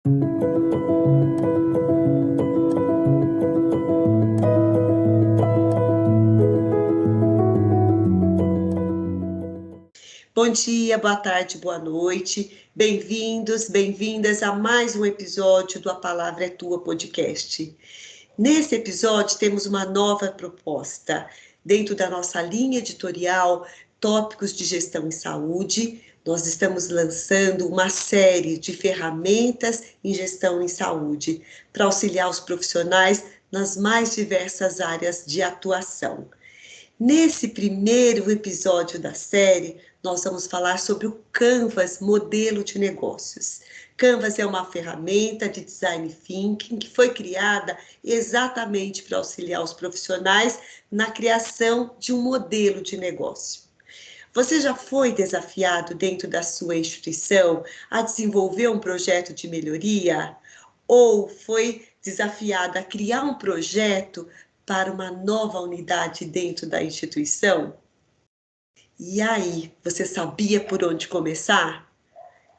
Bom dia, boa tarde, boa noite. Bem-vindos, bem-vindas a mais um episódio do A Palavra é Tua podcast. Nesse episódio temos uma nova proposta. Dentro da nossa linha editorial Tópicos de Gestão em Saúde, nós estamos lançando uma série de ferramentas em gestão em saúde para auxiliar os profissionais nas mais diversas áreas de atuação. Nesse primeiro episódio da série, nós vamos falar sobre o Canvas Modelo de Negócios. Canvas é uma ferramenta de design thinking que foi criada exatamente para auxiliar os profissionais na criação de um modelo de negócio. Você já foi desafiado dentro da sua instituição a desenvolver um projeto de melhoria? Ou foi desafiado a criar um projeto para uma nova unidade dentro da instituição? E aí, você sabia por onde começar?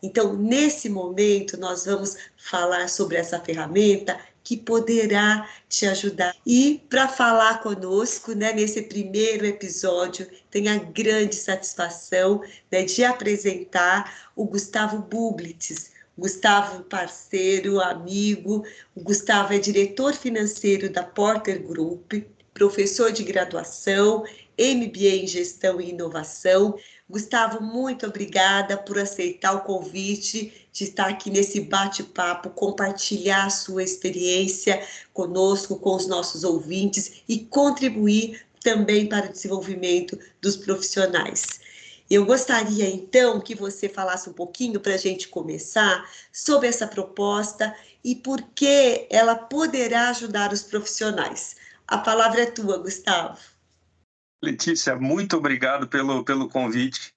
Então, nesse momento, nós vamos falar sobre essa ferramenta que poderá te ajudar. E para falar conosco, né, nesse primeiro episódio, tenho a grande satisfação, né, de apresentar o Gustavo Bublitz. Gustavo, parceiro, amigo. O Gustavo é diretor financeiro da Porter Group, professor de graduação, MBA em Gestão e Inovação. Gustavo, muito obrigada por aceitar o convite de estar aqui nesse bate-papo, compartilhar a sua experiência conosco, com os nossos ouvintes e contribuir também para o desenvolvimento dos profissionais. Eu gostaria, então, que você falasse um pouquinho para a gente começar sobre essa proposta e por que ela poderá ajudar os profissionais. A palavra é tua, Gustavo. Letícia, muito obrigado pelo convite.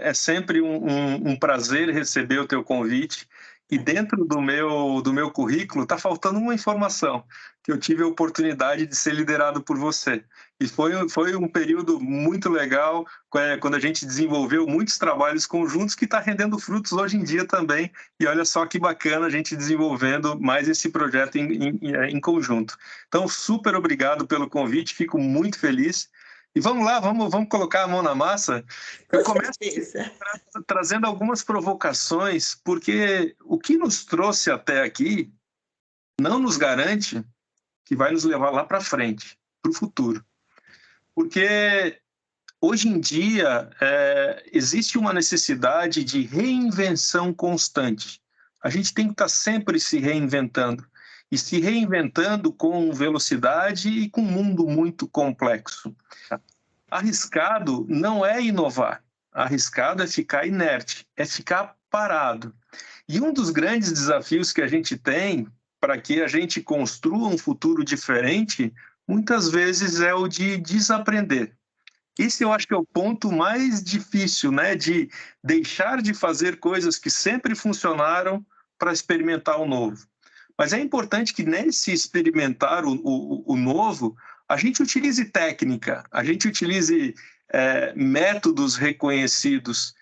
É sempre um prazer receber o teu convite. E dentro do meu currículo está faltando uma informação, que eu tive a oportunidade de ser liderado por você. E foi um período muito legal, quando a gente desenvolveu muitos trabalhos conjuntos que está rendendo frutos hoje em dia também. E olha só que bacana a gente desenvolvendo mais esse projeto em conjunto. Então, super obrigado pelo convite, fico muito feliz. E vamos lá, vamos colocar a mão na massa. Eu começo trazendo algumas provocações, porque o que nos trouxe até aqui não nos garante que vai nos levar lá para frente, para o futuro. Porque hoje em dia existe uma necessidade de reinvenção constante. A gente tem que estar sempre se reinventando. E se reinventando com velocidade e com um mundo muito complexo. Arriscado não é inovar. Arriscado é ficar inerte, é ficar parado. E um dos grandes desafios que a gente tem para que a gente construa um futuro diferente, muitas vezes é o de desaprender. Esse eu acho que é o ponto mais difícil, né? De deixar de fazer coisas que sempre funcionaram para experimentar o novo. Mas é importante que nesse experimentar o novo, a gente utilize técnica, a gente utilize métodos reconhecidos.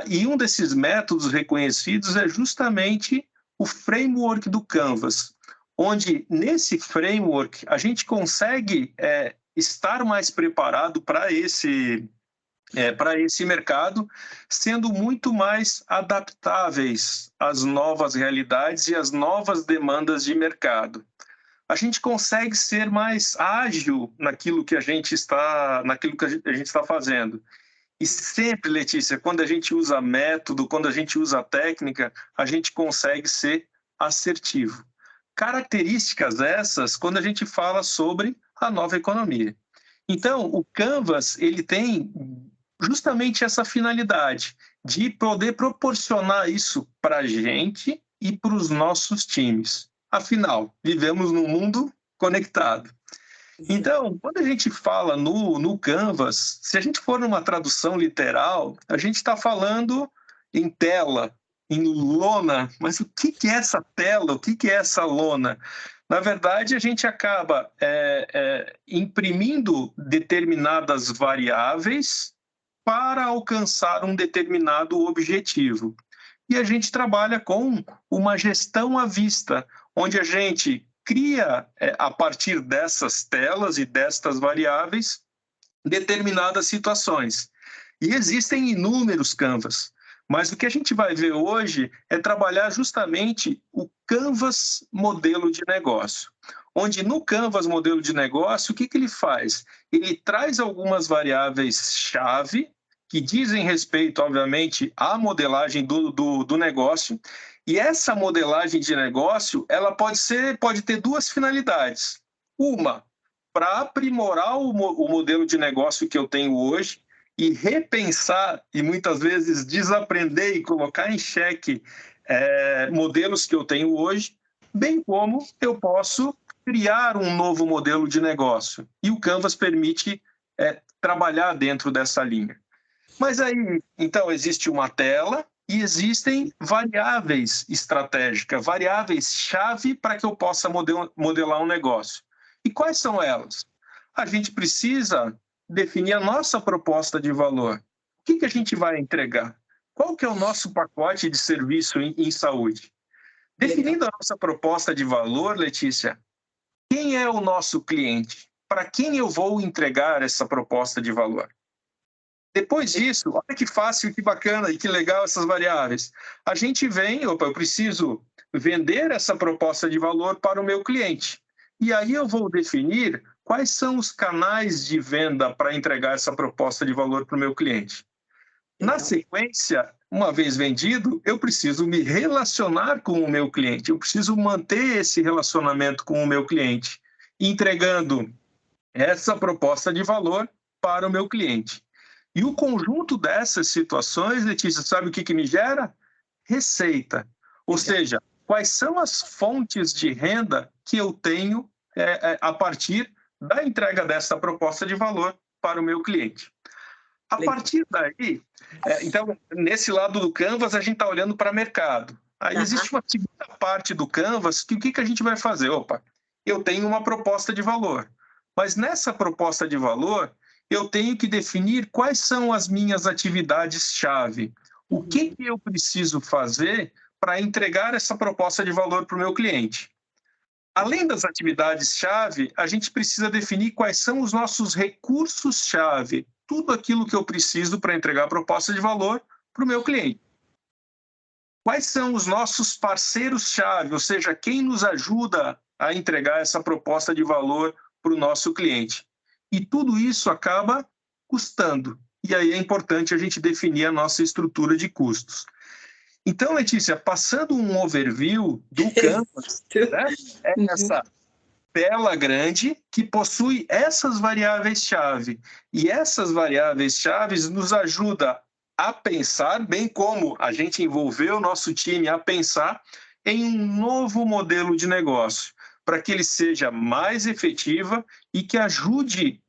E um desses métodos reconhecidos é justamente o framework do Canvas, onde nesse framework a gente consegue estar mais preparado para esse mercado, sendo muito mais adaptáveis às novas realidades e às novas demandas de mercado. A gente consegue ser mais ágil naquilo que a gente está fazendo. E sempre, Letícia, quando a gente usa método, quando a gente usa técnica, a gente consegue ser assertivo. Características essas quando a gente fala sobre a nova economia. Então, o Canvas, ele tem justamente essa finalidade de poder proporcionar isso para a gente e para os nossos times. Afinal, vivemos num mundo conectado. Então, quando a gente fala no Canvas, se a gente for numa tradução literal, a gente está falando em tela, em lona. Mas o que é essa tela? O que é essa lona? Na verdade, a gente acaba imprimindo determinadas variáveis para alcançar um determinado objetivo. e a gente trabalha com uma gestão à vista, onde a gente cria, a partir dessas telas e destas variáveis, determinadas situações. E existem inúmeros Canvas, mas o que a gente vai ver hoje é trabalhar justamente o Canvas modelo de negócio, onde no Canvas modelo de negócio, o que ele faz? Ele traz algumas variáveis-chave que dizem respeito, obviamente, à modelagem do negócio, e essa modelagem de negócio ela pode ter duas finalidades. Uma, para aprimorar o modelo de negócio que eu tenho hoje e repensar e muitas vezes desaprender e colocar em xeque modelos que eu tenho hoje, bem como eu posso criar um novo modelo de negócio. E o Canvas permite trabalhar dentro dessa linha. Mas aí, então, existe uma tela e existem variáveis estratégicas, variáveis-chave para que eu possa modelar um negócio. E quais são elas? A gente precisa definir a nossa proposta de valor. O que a gente vai entregar? Qual que é o nosso pacote de serviço em saúde? Definindo a nossa proposta de valor, Letícia, quem é o nosso cliente? Para quem eu vou entregar essa proposta de valor? Depois disso, olha que fácil, que bacana e que legal essas variáveis. A gente eu preciso vender essa proposta de valor para o meu cliente. E aí eu vou definir quais são os canais de venda para entregar essa proposta de valor para o meu cliente. Na sequência, uma vez vendido, eu preciso me relacionar com o meu cliente, eu preciso manter esse relacionamento com o meu cliente, entregando essa proposta de valor para o meu cliente. E o conjunto dessas situações, Letícia, sabe o que me gera? Receita. Ou seja, quais são as fontes de renda que eu tenho a partir da entrega dessa proposta de valor para o meu cliente. A partir daí, então, nesse lado do Canvas, a gente está olhando para mercado. Aí existe uma segunda parte do Canvas que o que a gente vai fazer? Eu tenho uma proposta de valor, mas nessa proposta de valor, eu tenho que definir quais são as minhas atividades-chave. O que eu preciso fazer para entregar essa proposta de valor para o meu cliente? Além das atividades-chave, a gente precisa definir quais são os nossos recursos-chave, tudo aquilo que eu preciso para entregar a proposta de valor para o meu cliente. Quais são os nossos parceiros-chave, ou seja, quem nos ajuda a entregar essa proposta de valor para o nosso cliente? E tudo isso acaba custando. E aí é importante a gente definir a nossa estrutura de custos. Então, Letícia, passando um overview do Canvas, né, essa tela grande que possui essas variáveis-chave. E essas variáveis-chave nos ajudam a pensar, bem como a gente envolveu o nosso time a pensar em um novo modelo de negócio, para que ele seja mais efetivo e que ajude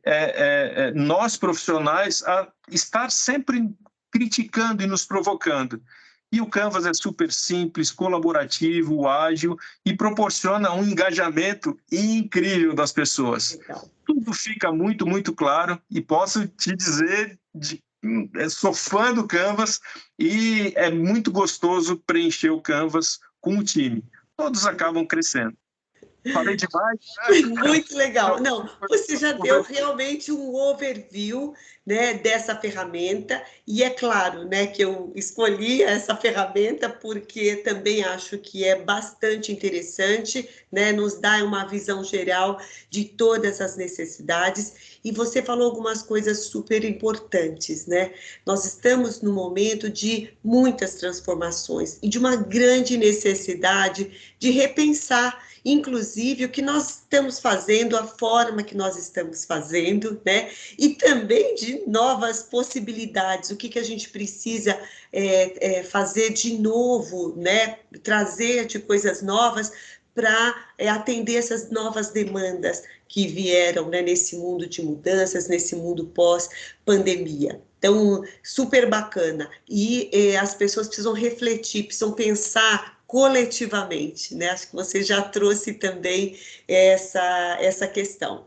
nós profissionais a estar sempre criticando e nos provocando. E o Canvas é super simples, colaborativo, ágil e proporciona um engajamento incrível das pessoas. Legal. Tudo fica muito, muito claro e posso te dizer, sou fã do Canvas e é muito gostoso preencher o Canvas com o time. Todos acabam crescendo. Falei demais. Muito legal. Não, você já deu realmente um overview, né, dessa ferramenta, e é claro, né, que eu escolhi essa ferramenta porque também acho que é bastante interessante, né, nos dá uma visão geral de todas as necessidades, e você falou algumas coisas super importantes, né? Nós estamos num momento de muitas transformações e de uma grande necessidade de repensar, inclusive, o que nós estamos fazendo, a forma que nós estamos fazendo, né? E também de novas possibilidades, o que a gente precisa fazer de novo, né? Trazer de coisas novas para atender essas novas demandas que vieram, né, nesse mundo de mudanças, nesse mundo pós-pandemia. Então, super bacana. E as pessoas precisam refletir, precisam pensar coletivamente, né? Acho que você já trouxe também essa questão.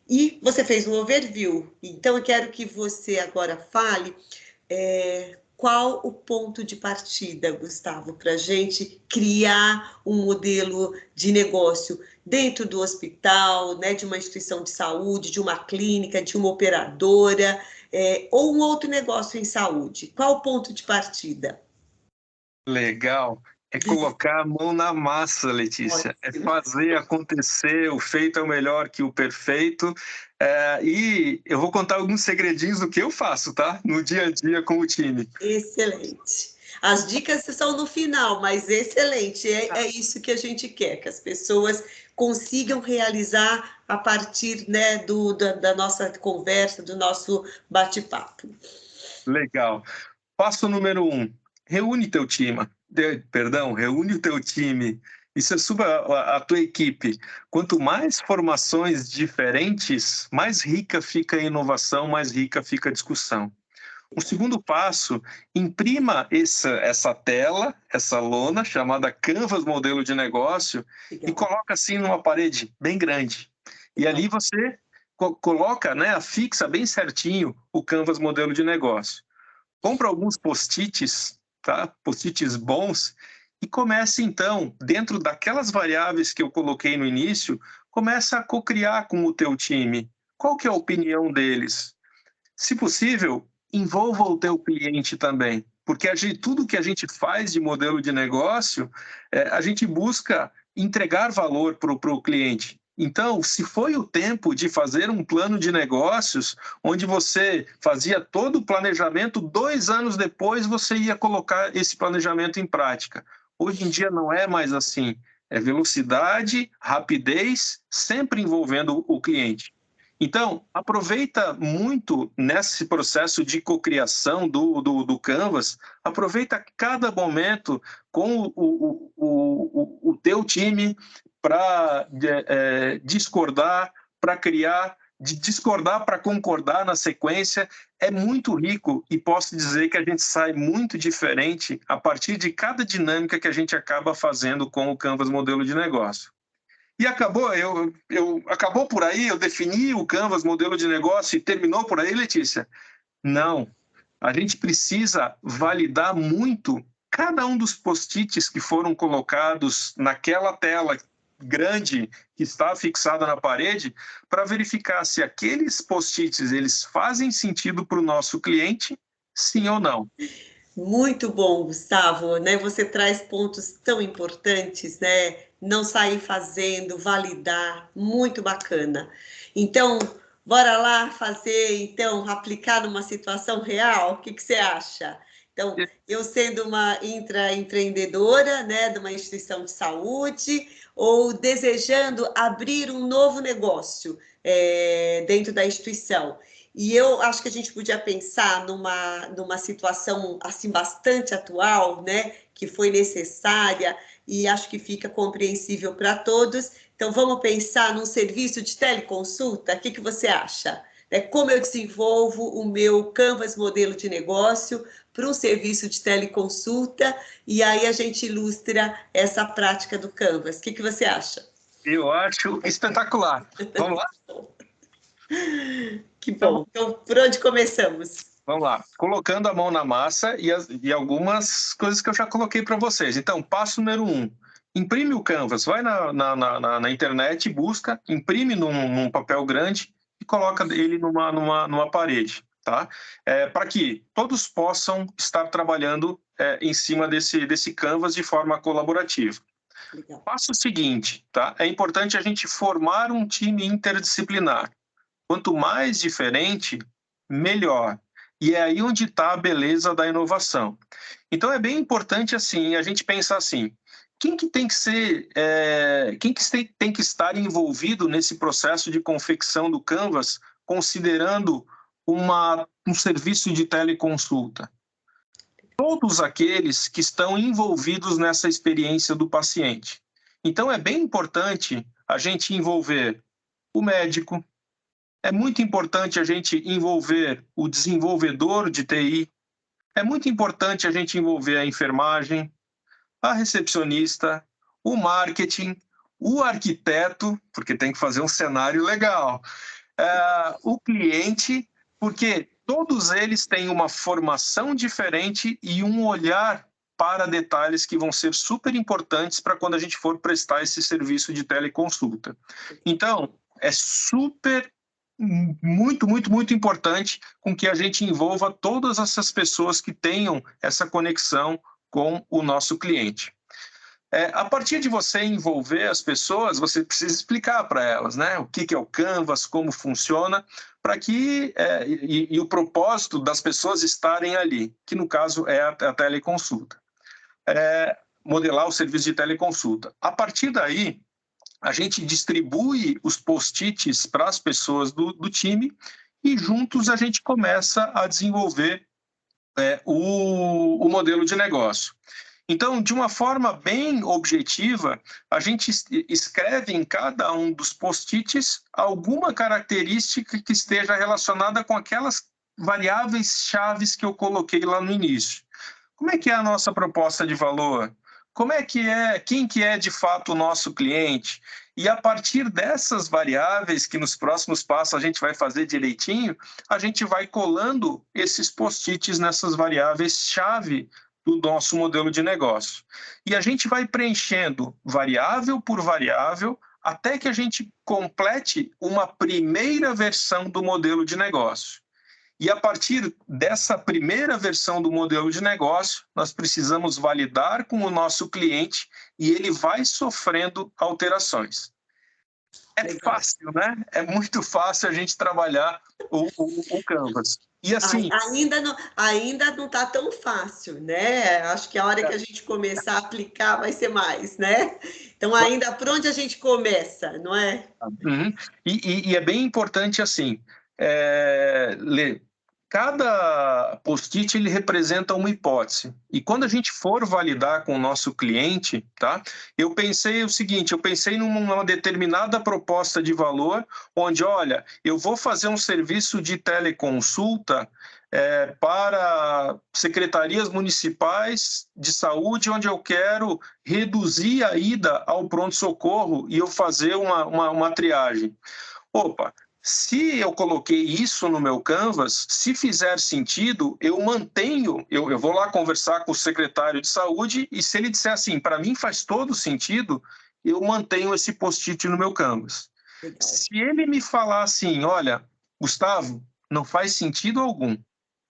E você fez um overview, então eu quero que você agora fale qual o ponto de partida, Gustavo, para a gente criar um modelo de negócio dentro do hospital, né, de uma instituição de saúde, de uma clínica, de uma operadora, ou um outro negócio em saúde? Qual o ponto de partida? Legal. É colocar a mão na massa, Letícia. É Ótimo. fazer acontecer. O feito é o melhor que o perfeito. E eu vou contar alguns segredinhos do que eu faço, tá? No dia a dia com o time. Excelente. As dicas são no final, mas excelente. É isso que a gente quer, que as pessoas consigam realizar a partir, né, da nossa conversa, do nosso bate-papo. Legal. Passo número 1. Reúne teu time. Reúne o teu time. Isso é sobre a tua equipe. Quanto mais formações diferentes, mais rica fica a inovação, mais rica fica a discussão. O segundo passo, imprima essa tela, essa lona, chamada Canvas Modelo de Negócio, Legal. e coloca assim numa parede bem grande. E ali você coloca, né, afixa bem certinho o Canvas Modelo de Negócio. Compra alguns post-its, tá? Post-its bons, e comece então, dentro daquelas variáveis que eu coloquei no início, começa a co-criar com o teu time. Qual que é a opinião deles? Se possível, envolva o teu cliente também, porque tudo que a gente faz de modelo de negócio, a gente busca entregar valor para o cliente. Então, se foi o tempo de fazer um plano de negócios, onde você fazia todo o planejamento, 2 anos depois você ia colocar esse planejamento em prática. Hoje em dia não é mais assim. É velocidade, rapidez, sempre envolvendo o cliente. Então, aproveita muito nesse processo de cocriação do Canvas, aproveita cada momento com o teu time para discordar, para criar, de discordar para concordar na sequência, é muito rico e posso dizer que a gente sai muito diferente a partir de cada dinâmica que a gente acaba fazendo com o Canvas Modelo de Negócio. E acabou, acabou por aí, eu defini o Canvas modelo de negócio e terminou por aí, Letícia? Não. A gente precisa validar muito cada um dos post-its que foram colocados naquela tela grande que está fixada na parede para verificar se aqueles post-its eles fazem sentido para o nosso cliente, sim ou não. Muito bom, Gustavo, né? Você traz pontos tão importantes, né? Não sair fazendo, validar, muito bacana. Então, bora lá fazer, então, aplicar numa situação real? O que que você acha? Então, eu sendo uma intraempreendedora, né, de uma instituição de saúde, ou desejando abrir um novo negócio dentro da instituição. E eu acho que a gente podia pensar numa situação assim bastante atual, né, que foi necessária e acho que fica compreensível para todos. Então, vamos pensar num serviço de teleconsulta? O que que você acha? Como eu desenvolvo o meu Canvas modelo de negócio para um serviço de teleconsulta e aí a gente ilustra essa prática do Canvas. O que que você acha? Eu acho espetacular. Vamos lá? Que bom. Então, por onde começamos? Vamos lá, colocando a mão na massa e algumas coisas que eu já coloquei para vocês. Então, passo número 1, imprime o Canvas, vai na internet, busca, imprime num papel grande e coloca ele numa parede, tá? Para que todos possam estar trabalhando em cima desse Canvas de forma colaborativa. Legal. Passo seguinte, tá? É importante a gente formar um time interdisciplinar. Quanto mais diferente, melhor. E é aí onde está a beleza da inovação. Então é bem importante assim a gente pensar assim: quem que tem que ser, quem que tem que estar envolvido nesse processo de confecção do Canvas, considerando um serviço de teleconsulta? Todos aqueles que estão envolvidos nessa experiência do paciente. Então é bem importante a gente envolver o médico. É muito importante a gente envolver o desenvolvedor de TI, é muito importante a gente envolver a enfermagem, a recepcionista, o marketing, o arquiteto, porque tem que fazer um cenário legal, o cliente, porque todos eles têm uma formação diferente e um olhar para detalhes que vão ser super importantes para quando a gente for prestar esse serviço de teleconsulta. Então, é muito importante com que a gente envolva todas essas pessoas que tenham essa conexão com o nosso cliente. A partir de você envolver as pessoas, você precisa explicar para elas, né, o que é o Canvas, como funciona, para que e o propósito das pessoas estarem ali, que no caso é a teleconsulta. Modelar o serviço de teleconsulta. A partir daí, a gente distribui os post-its para as pessoas do time e juntos a gente começa a desenvolver o modelo de negócio. Então, de uma forma bem objetiva, a gente escreve em cada um dos post-its alguma característica que esteja relacionada com aquelas variáveis chaves que eu coloquei lá no início. Como é que é a nossa proposta de valor? Como é que quem que é de fato o nosso cliente? E a partir dessas variáveis, que nos próximos passos a gente vai fazer direitinho, a gente vai colando esses post-its nessas variáveis-chave do nosso modelo de negócio. E a gente vai preenchendo variável por variável até que a gente complete uma primeira versão do modelo de negócio. E a partir dessa primeira versão do modelo de negócio, nós precisamos validar com o nosso cliente e ele vai sofrendo alterações. É fácil, né? É muito fácil a gente trabalhar o Canvas. E assim... Ainda não está tão fácil, né? Acho que a hora que a gente começar a aplicar vai ser mais, né? Então, ainda por onde a gente começa, não é? Uhum. E é bem importante, assim, Lê, cada post-it ele representa uma hipótese. E quando a gente for validar com o nosso cliente, tá? Eu pensei o seguinte, eu pensei numa determinada proposta de valor, onde, olha, eu vou fazer um serviço de teleconsulta para secretarias municipais de saúde, onde eu quero reduzir a ida ao pronto-socorro e eu fazer uma triagem. Opa, se eu coloquei isso no meu Canvas, se fizer sentido, eu mantenho, eu vou lá conversar com o secretário de saúde e se ele disser assim, para mim faz todo sentido, eu mantenho esse post-it no meu Canvas. Legal. Se ele me falar assim, olha, Gustavo, não faz sentido algum,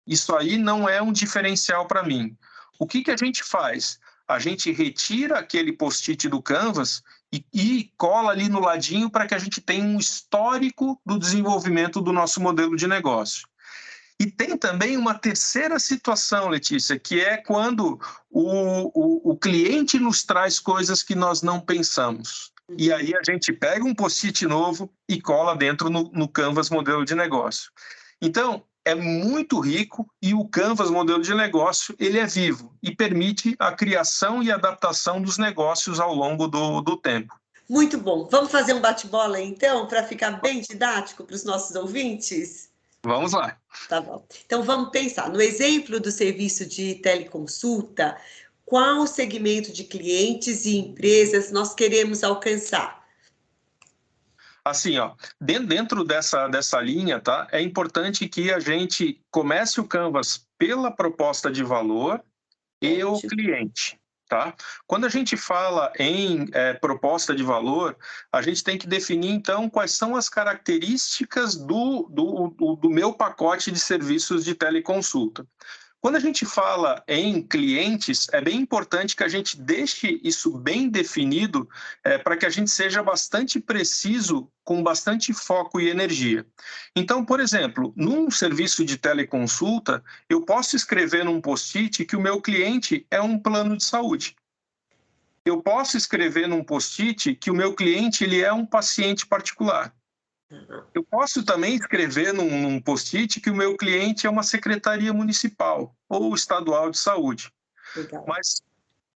isso aí não é um diferencial para mim. O que a gente faz? A gente retira aquele post-it do Canvas e cola ali no ladinho para que a gente tenha um histórico do desenvolvimento do nosso modelo de negócio. E tem também uma terceira situação, Letícia, que é quando o cliente nos traz coisas que nós não pensamos. E aí a gente pega um post-it novo e cola dentro no Canvas modelo de negócio. Então, é muito rico e o Canvas modelo de negócio ele é vivo e permite a criação e adaptação dos negócios ao longo do tempo. Muito bom. Vamos fazer um bate-bola, então, para ficar bem didático para os nossos ouvintes? Vamos lá. Tá bom. Então, vamos pensar. No exemplo do serviço de teleconsulta, qual segmento de clientes e empresas nós queremos alcançar? Assim, ó, dentro dessa linha, tá? É importante que a gente comece o Canvas pela proposta de valor e o cliente, tá? Quando a gente fala em proposta de valor, a gente tem que definir, então, quais são as características do meu pacote de serviços de teleconsulta. Quando a gente fala em clientes, é bem importante que a gente deixe isso bem definido para que a gente seja bastante preciso, com bastante foco e energia. Então, por exemplo, num serviço de teleconsulta, eu posso escrever num post-it que o meu cliente é um plano de saúde. Eu posso escrever num post-it que o meu cliente ele é um paciente particular. Eu posso também escrever num post-it que o meu cliente é uma secretaria municipal ou estadual de saúde. Legal. Mas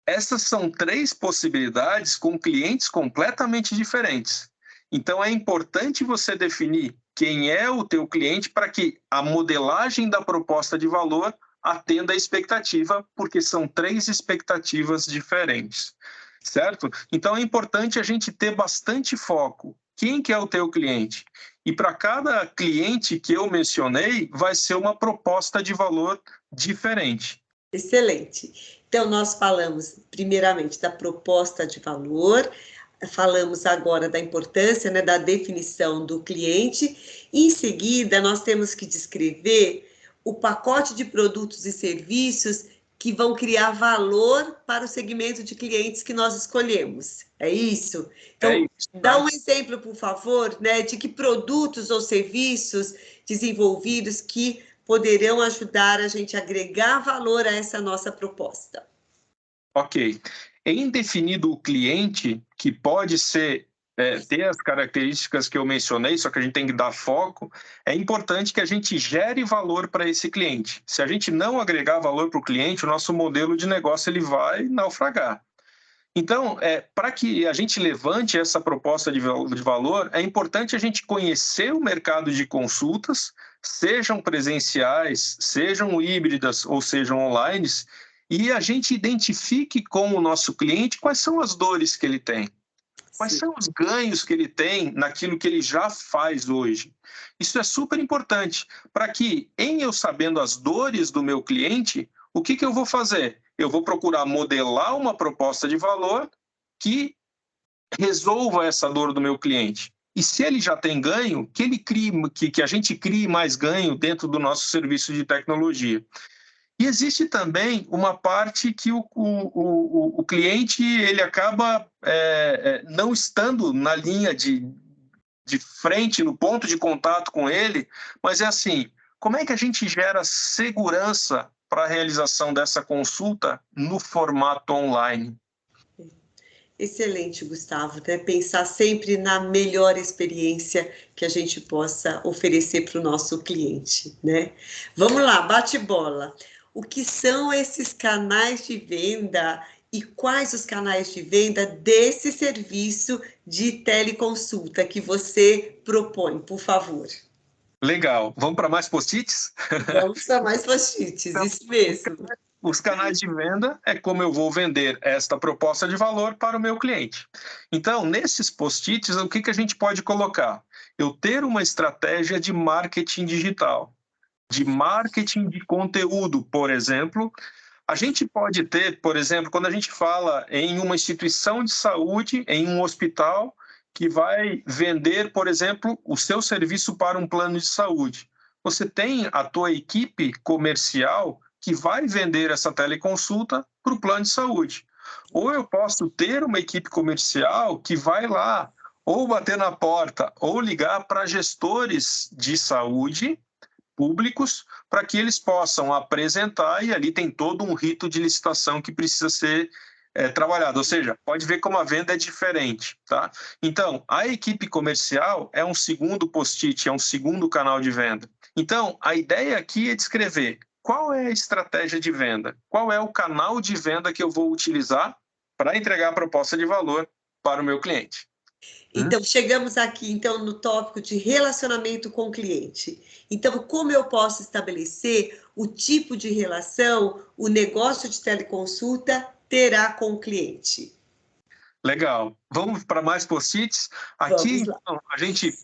essas são 3 possibilidades com clientes completamente diferentes. Então, é importante você definir quem é o teu cliente para que a modelagem da proposta de valor atenda a expectativa, porque são 3 expectativas diferentes, certo? Então, é importante a gente ter bastante foco quem que é o teu cliente. E para cada cliente que eu mencionei, vai ser uma proposta de valor diferente. Excelente. Então, nós falamos primeiramente da proposta de valor, falamos agora da importância, né, da definição do cliente, e em seguida nós temos que descrever o pacote de produtos e serviços que vão criar valor para o segmento de clientes que nós escolhemos. É isso? É Então, isso, dá tá? um exemplo, por favor, né, de que produtos ou serviços desenvolvidos que poderão ajudar a gente a agregar valor a essa nossa proposta. Ok. Em definido o cliente, que pode ser ter as características que eu mencionei, só que a gente tem que dar foco, é importante que a gente gere valor para esse cliente. Se a gente não agregar valor para o cliente, o nosso modelo de negócio ele vai naufragar. Então, para que a gente levante essa proposta de valor, é importante a gente conhecer o mercado de consultas, sejam presenciais, sejam híbridas ou sejam online, e a gente identifique com o nosso cliente quais são as dores que ele tem, quais Sim. são os ganhos que ele tem naquilo que ele já faz hoje. Isso é super importante, para que, em eu sabendo as dores do meu cliente, o que eu vou fazer? Eu vou procurar modelar uma proposta de valor que resolva essa dor do meu cliente. E se ele já tem ganho, que ele crie, que a gente crie mais ganho dentro do nosso serviço de tecnologia. E existe também uma parte que o cliente ele acaba não estando na linha de frente, no ponto de contato com ele, mas é assim, como é que a gente gera segurança para a realização dessa consulta no formato online? Excelente, Gustavo, né? Pensar sempre na melhor experiência que a gente possa oferecer para o nosso cliente, né? Vamos lá, bate bola. O que são esses canais de venda e quais os canais de venda desse serviço de teleconsulta que você propõe, por favor? Legal. Vamos para mais post-its? Vamos para mais post-its, Então, isso mesmo. os canais de venda é como eu vou vender esta proposta de valor para o meu cliente. Então, nesses post-its, o que a gente pode colocar? Eu ter uma estratégia de marketing digital, de marketing de conteúdo, por exemplo. A gente pode ter, por exemplo, quando a gente fala em uma instituição de saúde, em um hospital, que vai vender, por exemplo, o seu serviço para um plano de saúde. Você tem a tua equipe comercial que vai vender essa teleconsulta para o plano de saúde. Ou eu posso ter uma equipe comercial que vai lá ou bater na porta ou ligar para gestores de saúde públicos para que eles possam apresentar, e ali tem todo um rito de licitação que precisa ser trabalhado, ou seja, pode ver como a venda é diferente, tá? Então, a equipe comercial é um segundo post-it, é um segundo canal de venda. Então, a ideia aqui é descrever qual é a estratégia de venda, qual é o canal de venda que eu vou utilizar para entregar a proposta de valor para o meu cliente. Então, chegamos aqui, então, no tópico de relacionamento com o cliente. Então, como eu posso estabelecer o tipo de relação o negócio de teleconsulta terá com o cliente? Legal. Vamos para mais post-its? Aqui, Vamos lá. então, a gente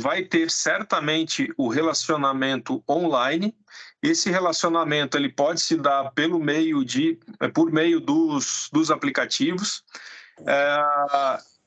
vai ter certamente o relacionamento online. Esse relacionamento ele pode se dar por meio dos aplicativos.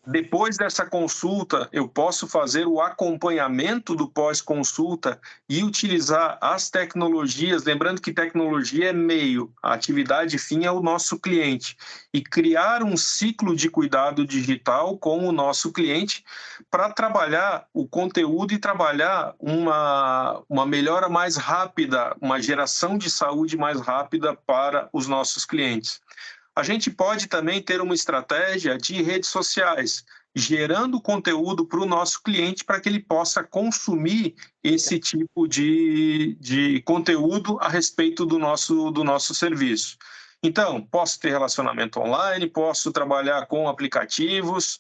Depois dessa consulta, eu posso fazer o acompanhamento do pós-consulta e utilizar as tecnologias, lembrando que tecnologia é meio, a atividade fim é o nosso cliente, e criar um ciclo de cuidado digital com o nosso cliente para trabalhar o conteúdo e trabalhar uma melhora mais rápida, uma geração de saúde mais rápida para os nossos clientes. A gente pode também ter uma estratégia de redes sociais, gerando conteúdo para o nosso cliente para que ele possa consumir esse tipo de conteúdo a respeito do nosso serviço. Então, posso ter relacionamento online, posso trabalhar com aplicativos,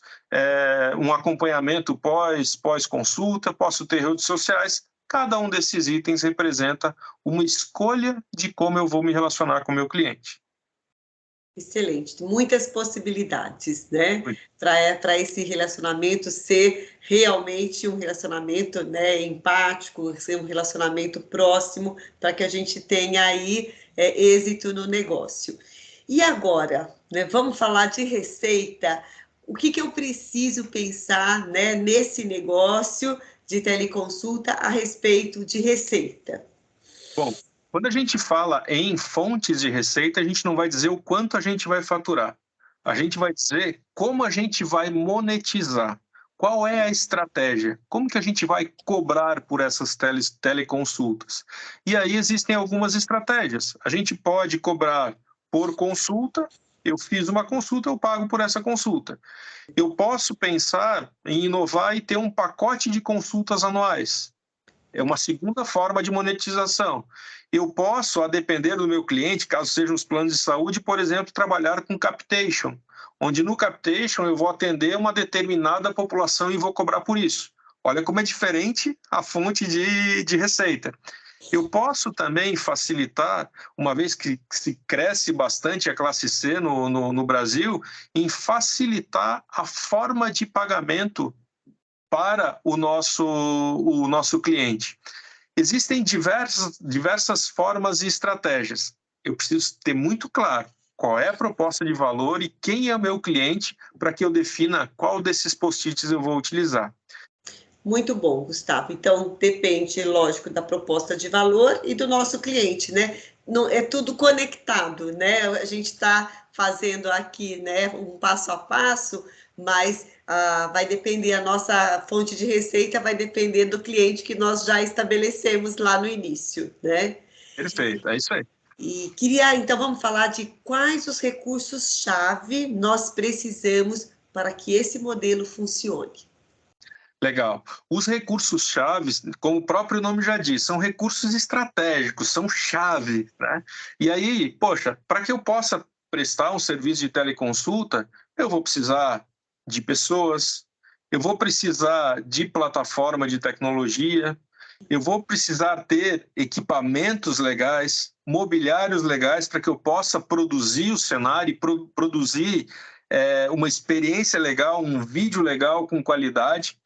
um acompanhamento pós-consulta, posso ter redes sociais. Cada um desses itens representa uma escolha de como eu vou me relacionar com o meu cliente. Excelente, muitas possibilidades, né? Para esse relacionamento ser realmente um relacionamento, né, empático, ser um relacionamento próximo, para que a gente tenha aí êxito no negócio. E agora, né, vamos falar de receita. O que eu preciso pensar, né, nesse negócio de teleconsulta a respeito de receita? Bom, quando a gente fala em fontes de receita, a gente não vai dizer o quanto a gente vai faturar. A gente vai dizer como a gente vai monetizar. Qual é a estratégia? Como que a gente vai cobrar por essas teleconsultas? E aí existem algumas estratégias. A gente pode cobrar por consulta. Eu fiz uma consulta, eu pago por essa consulta. Eu posso pensar em inovar e ter um pacote de consultas anuais. É uma segunda forma de monetização. Eu posso, a depender do meu cliente, caso sejam os planos de saúde, por exemplo, trabalhar com capitation, onde no capitation eu vou atender uma determinada população e vou cobrar por isso. Olha como é diferente a fonte de receita. Eu posso também facilitar, uma vez que se cresce bastante a classe C no Brasil, em facilitar a forma de pagamento para o nosso cliente. Existem diversas formas e estratégias. Eu preciso ter muito claro qual é a proposta de valor e quem é o meu cliente para que eu defina qual desses post-its eu vou utilizar. Muito bom, Gustavo. Então, depende, lógico, da proposta de valor e do nosso cliente, né? Não, é tudo conectado, né? A gente está fazendo aqui, né, um passo a passo, mas vai depender, a nossa fonte de receita vai depender do cliente que nós já estabelecemos lá no início, né? Perfeito, é isso aí. E queria, então, vamos falar de quais os recursos-chave nós precisamos para que esse modelo funcione. Legal. Os recursos-chave, como o próprio nome já diz, são recursos estratégicos, são chave, né? E aí, poxa, para que eu possa prestar um serviço de teleconsulta, eu vou precisar de pessoas, eu vou precisar de plataforma de tecnologia, eu vou precisar ter equipamentos legais, mobiliários legais, para que eu possa produzir o cenário e produzir uma experiência legal, um vídeo legal com qualidade.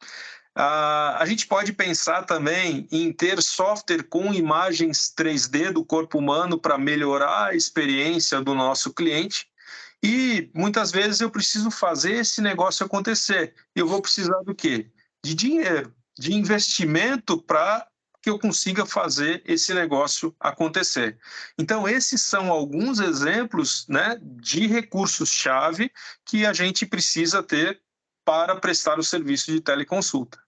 A gente pode pensar também em ter software com imagens 3D do corpo humano para melhorar a experiência do nosso cliente. E muitas vezes eu preciso fazer esse negócio acontecer. Eu vou precisar do quê? De dinheiro, de investimento para que eu consiga fazer esse negócio acontecer. Então, esses são alguns exemplos, né, de recursos-chave que a gente precisa ter para prestar o serviço de teleconsulta.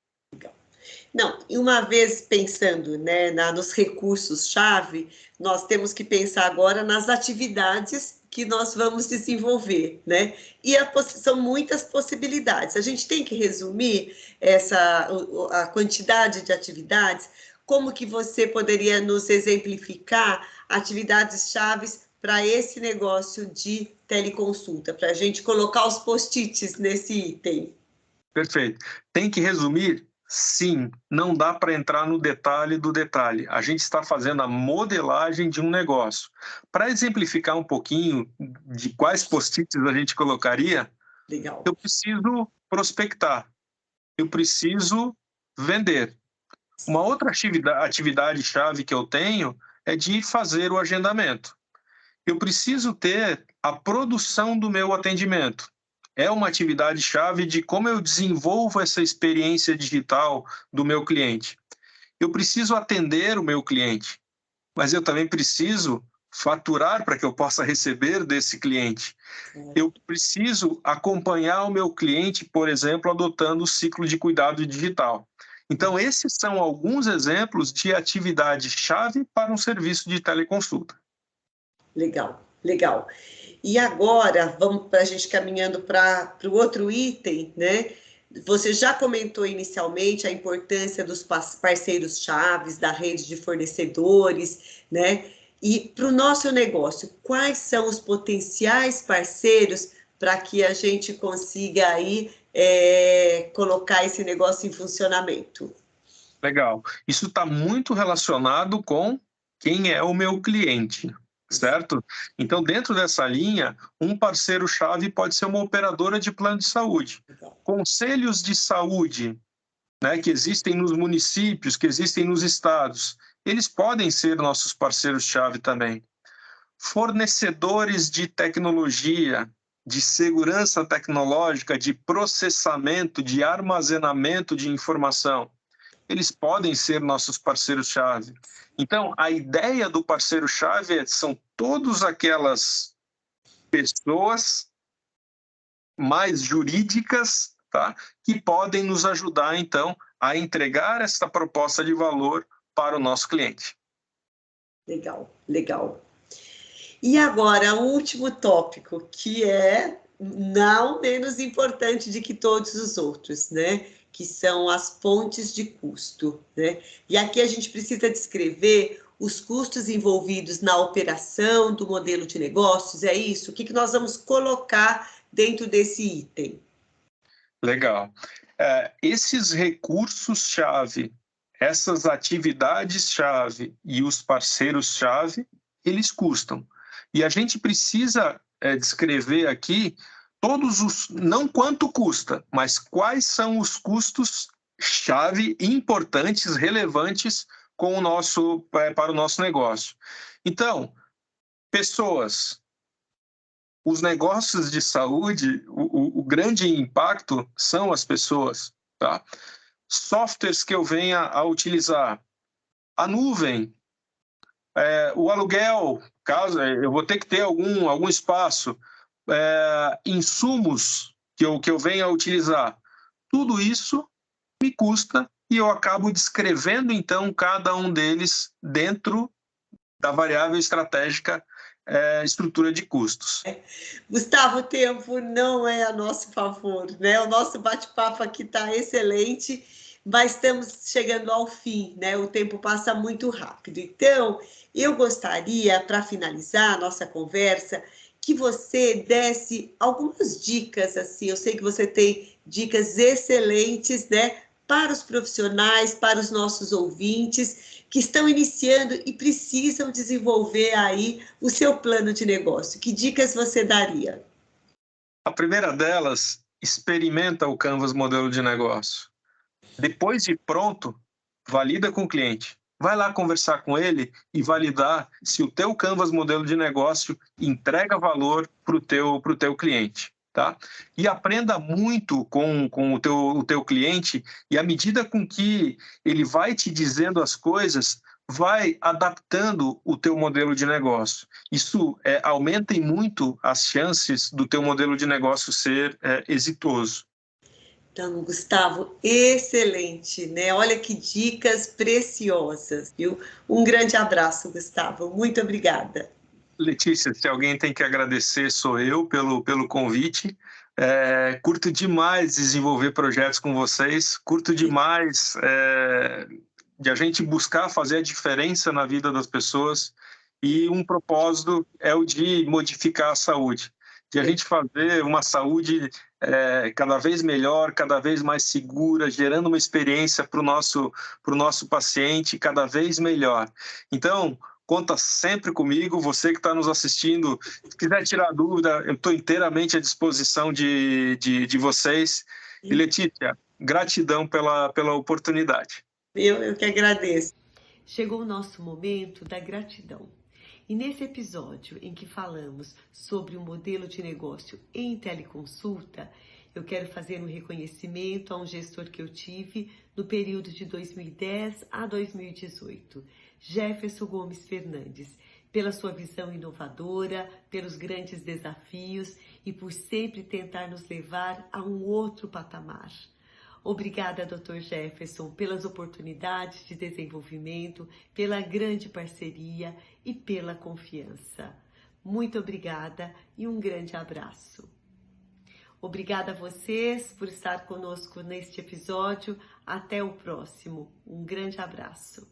Não, e uma vez pensando, né, nos recursos-chave, nós temos que pensar agora nas atividades que nós vamos desenvolver, né? E são muitas possibilidades. A gente tem que resumir a quantidade de atividades. Como que você poderia nos exemplificar atividades chaves para esse negócio de teleconsulta, para a gente colocar os post-its nesse item? Perfeito. Tem que resumir? Sim, não dá para entrar no detalhe do detalhe. A gente está fazendo a modelagem de um negócio. Para exemplificar um pouquinho de quais post-its a gente colocaria, Legal. eu preciso prospectar, eu preciso vender. Uma outra atividade-chave que eu tenho é de fazer o agendamento. Eu preciso ter a produção do meu atendimento. É uma atividade-chave de como eu desenvolvo essa experiência digital do meu cliente. Eu preciso atender o meu cliente, mas eu também preciso faturar para que eu possa receber desse cliente. Eu preciso acompanhar o meu cliente, por exemplo, adotando o ciclo de cuidado digital. Então, esses são alguns exemplos de atividade-chave para um serviço de teleconsulta. Legal, legal. E agora, vamos para a gente caminhando para o outro item, né? Você já comentou inicialmente a importância dos parceiros chaves, da rede de fornecedores, né? E para o nosso negócio, quais são os potenciais parceiros para que a gente consiga aí colocar esse negócio em funcionamento? Legal. Isso está muito relacionado com quem é o meu cliente. certo? Então, dentro dessa linha, um parceiro-chave pode ser uma operadora de plano de saúde. Legal. Conselhos de saúde, né, que existem nos municípios, que existem nos estados, eles podem ser nossos parceiros-chave também. Fornecedores de tecnologia, de segurança tecnológica, de processamento, de armazenamento de informação, eles podem ser nossos parceiros-chave. Então, a ideia do parceiro-chave são todas aquelas pessoas mais jurídicas, tá, que podem nos ajudar, então, a entregar essa proposta de valor para o nosso cliente. Legal, legal. E agora, o último tópico, que é não menos importante de que todos os outros, né? Que são as fontes de custo, né? E aqui a gente precisa descrever os custos envolvidos na operação do modelo de negócios, é isso? O que nós vamos colocar dentro desse item? Legal. Esses recursos-chave, essas atividades-chave e os parceiros-chave, eles custam. E a gente precisa descrever aqui todos os, não quanto custa, mas quais são os custos-chave importantes, relevantes com para o nosso negócio. Então, pessoas. Os negócios de saúde, o grande impacto são as pessoas, tá? Softwares que eu venha a utilizar, a nuvem, o aluguel, caso eu vou ter que ter algum espaço, insumos que eu venha a utilizar, tudo isso me custa e eu acabo descrevendo, então, cada um deles dentro da variável estratégica estrutura de custos. Gustavo, o tempo não é a nosso favor, né? O nosso bate-papo aqui está excelente, mas estamos chegando ao fim, né? O tempo passa muito rápido. Então, eu gostaria, para finalizar a nossa conversa, que você desse algumas dicas, assim. Eu sei que você tem dicas excelentes, né? Para os profissionais, para os nossos ouvintes que estão iniciando e precisam desenvolver aí o seu plano de negócio. Que dicas você daria? A primeira delas, experimenta o Canvas modelo de negócio. Depois de pronto, valida com o cliente. Vai lá conversar com ele e validar se o teu Canvas modelo de negócio entrega valor para o teu cliente. Tá? E aprenda muito com o teu cliente, e à medida com que ele vai te dizendo as coisas, vai adaptando o teu modelo de negócio. Isso aumenta muito as chances do teu modelo de negócio ser exitoso. Então, Gustavo, excelente, né? Olha que dicas preciosas, viu? Um grande abraço, Gustavo. Muito obrigada. Letícia, se alguém tem que agradecer, sou eu pelo convite. Curto demais desenvolver projetos com vocês, curto demais de a gente buscar fazer a diferença na vida das pessoas, e um propósito é o de modificar a saúde, de a gente fazer uma saúde cada vez melhor, cada vez mais segura, gerando uma experiência para o nosso paciente cada vez melhor. Então, conta sempre comigo. Você que está nos assistindo, se quiser tirar dúvida, eu estou inteiramente à disposição de vocês. E Letícia, gratidão pela oportunidade. Eu que agradeço. Chegou o nosso momento da gratidão. E nesse episódio em que falamos sobre o modelo de negócio em teleconsulta, eu quero fazer um reconhecimento a um gestor que eu tive no período de 2010 a 2018, Jefferson Gomes Fernandes, pela sua visão inovadora, pelos grandes desafios e por sempre tentar nos levar a um outro patamar. Obrigada, Dr. Jefferson, pelas oportunidades de desenvolvimento, pela grande parceria e pela confiança. Muito obrigada e um grande abraço. Obrigada a vocês por estar conosco neste episódio. Até o próximo. Um grande abraço.